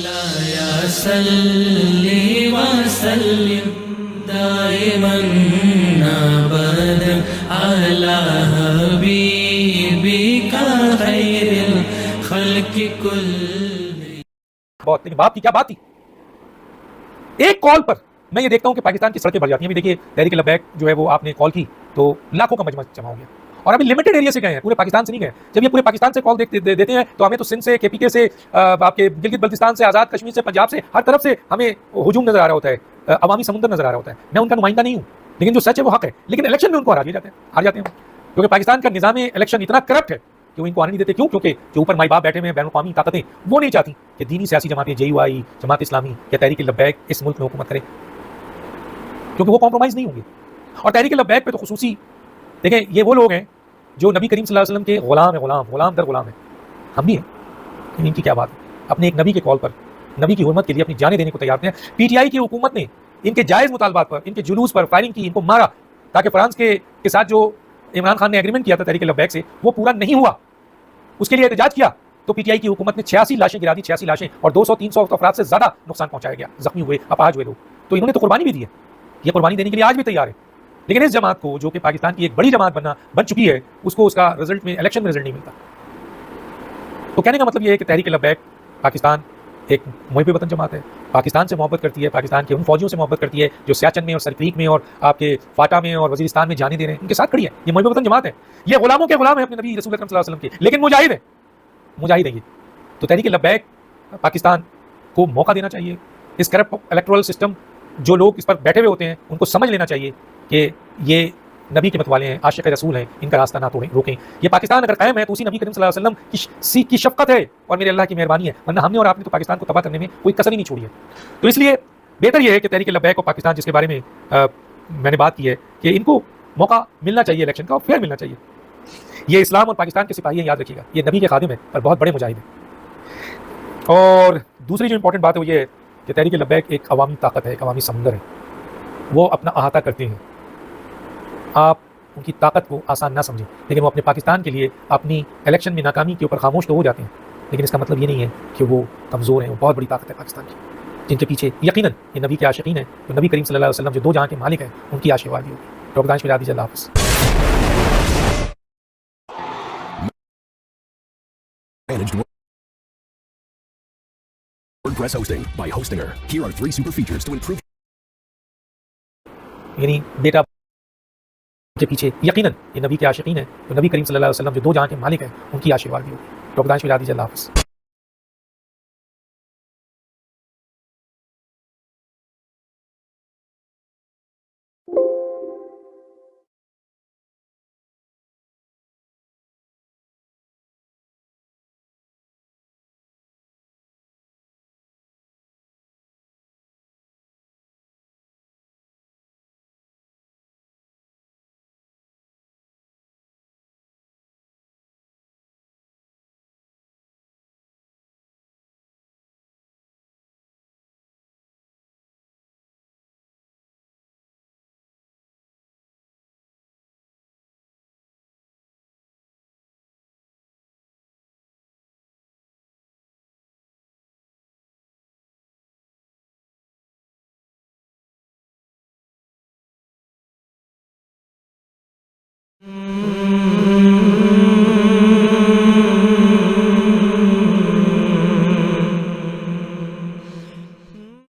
या सल्ली व सल्लिम दाइमन अबदन अला हबीबिका खैरिल खल्क़ि कुल्लिहिम। बहुत, लेकिन बात की क्या बात थी। एक कॉल पर मैं ये देखता हूं कि पाकिस्तान की सड़कें भर जाती हैं। अभी देखिए तहरीक लब्बैक जो है वो आपने कॉल की तो लाखों का मजमा जमा हो गया, और अभी लिमिटेड एरिया से गए हैं, पूरे पाकिस्तान से नहीं गए। जब ये पूरे पाकिस्तान से कॉल देते हैं तो हमें तो सिंध से, केपीके से, आपके गिलगित बल्तिस्तान से, आज़ाद कश्मीर से, पंजाब से, हर तरफ से हमें हुजूम नजर आ रहा होता है, अवामी समुंदर नजर आ रहा होता है। मैं उनका नुमाइंदा नहीं हूँ, लेकिन जो सच है वो हक है। लेकिन इलेक्शन में उनको हरा दिए जाते हैं, हार जाते हैं, क्योंकि पाकिस्तान का निज़ाम इलेक्शन इतना करप्ट है कि वो इनको आने नहीं देते। क्यों? क्योंकि जो ऊपर माई बाप बैठे हुए हैं, बैनुल-अक़वामी ताकतें, वो नहीं चाहती कि दीनी सियासी जमातें, JUI, जमात इस्लामी या तहरीक लब्बैक इस मुल्क में हुकूमत करे, क्योंकि वो कॉम्प्रोमाइज़ नहीं होंगे। और तहरीक लब्बैक पे तो खुसूसी देखें, ये वो लोग हैं जो नबी करीम सल्लल्लाहु अलैहि वसल्लम के गुलाम दर गुलाम है। हम भी हैं, इनकी क्या बात है। अपने एक नबी के कॉल पर, नबी की हुर्मत के लिए अपनी जानें देने को तैयार थे। PTI की हुकूमत ने इनके जायज़ मुतालबात पर, इनके जुलूस पर फायरिंग की, इनको मारा, ताकि फ्रांस के साथ जो इमरान खान ने एग्रीमेंट किया था तहरीक लब्बैक से, वो पूरा नहीं हुआ। उसके लिए एहतजाज किया तो PTI की हुकूमत ने 86 लाशें गिरा दी, 86 लाशें, और 200-300 अफराद से ज़्यादा नुकसान पहुंचाया गया, जख्मी हुए, अपाहज हुए लोग। तो इन्होंने तो कुर्बानी भी दी है, ये कुर्बानी देने के लिए आज भी तैयार है। लेकिन इस जमात को, जो कि पाकिस्तान की एक बड़ी जमात बन चुकी है, उसको उसका रिजल्ट में, इलेक्शन में रिजल्ट नहीं मिलता। तो कहने का मतलब ये है कि तहरीक लब्बैक पाकिस्तान एक मुहिब वतन जमात है, पाकिस्तान से मोहब्बत करती है, पाकिस्तान के उन फौजियों से मोहब्बत करती है जो सियाचिन में और सरक्रीक में और आपके फाटा में और वजीरिस्तान में जाने दे रहे हैं, उनके साथ खड़ी है। ये मुहिब वतन जमात है, ये गुलामों के गुलाम है अपने नबी रसूल अकरम सल्लल्लाहु अलैहि वसल्लम के, लेकिन मुजाहिद है, मुजाहिद है ये। तो तहरीक लब्बैक पाकिस्तान को मौका देना चाहिए। इस करप्ट इलेक्टोरल सिस्टम, जो लोग इस पर बैठे हुए होते हैं, उनको समझ लेना चाहिए कि ये नबी के मत वाले हैं, आशिक़ रसूल हैं, इनका रास्ता ना तोड़ें, रोकें। ये पाकिस्तान अगर कायम है तो उसी नबी करीम सल्लल्लाहु अलैहि वसल्लम की शफ़क़त है और मेरे अल्लाह की मेहरबानी है, वरना हमने और आपने तो पाकिस्तान को तबाह करने में कोई कसर ही नहीं छोड़ी है। तो इसलिए बेहतर यह है कि तहरीक लब्बैक और पाकिस्तान, जिसके बारे में मैंने बात की है, कि इनको मौका मिलना चाहिए इलेक्शन का, और फेयर मिलना चाहिए। ये इस्लाम और पाकिस्तान के सिपाही हैं, याद रखिएगा, ये नबी के खादिम है और बहुत बड़े मुजाहिद हैं। और दूसरी जो इंपॉर्टेंट बात है वो ये है कि तहरीक लब्बैक एक अवामी ताकत है, एक अवामी समुंदर है, वो अपना अहाता करते हैं। आप उनकी ताकत को आसान ना समझें, लेकिन वो अपने पाकिस्तान के लिए अपनी इलेक्शन में नाकामी के ऊपर खामोश तो हो जाते हैं, लेकिन इसका मतलब ये नहीं है कि वो कमज़ोर हैं। वो बहुत बड़ी ताकत है पाकिस्तान की, जिनके पीछे यकीनन ये नबी के आशिकीन हैं, तो नबी करीम सल्लल्लाहु अलैहि वसल्लम जो दो जहां के मालिक हैं, उनकी आशीर्वाद भी होगी। डॉक्टर दानिश मिरादी, अल्लाह हाफ़िज़। WordPress hosting by Hostinger. Here are 3 super features to improve. यानी बेटा के पीछे यकीनन ये नबी के आशिकीन हैं, तो नबी करीम सल्लल्लाहु अलैहि वसल्लम जो दो जहां के मालिक हैं, उनकी आशीर्वाद भी होगी। डॉक्टर दानिश मिरादी, अल्लाह हाफ़िज़।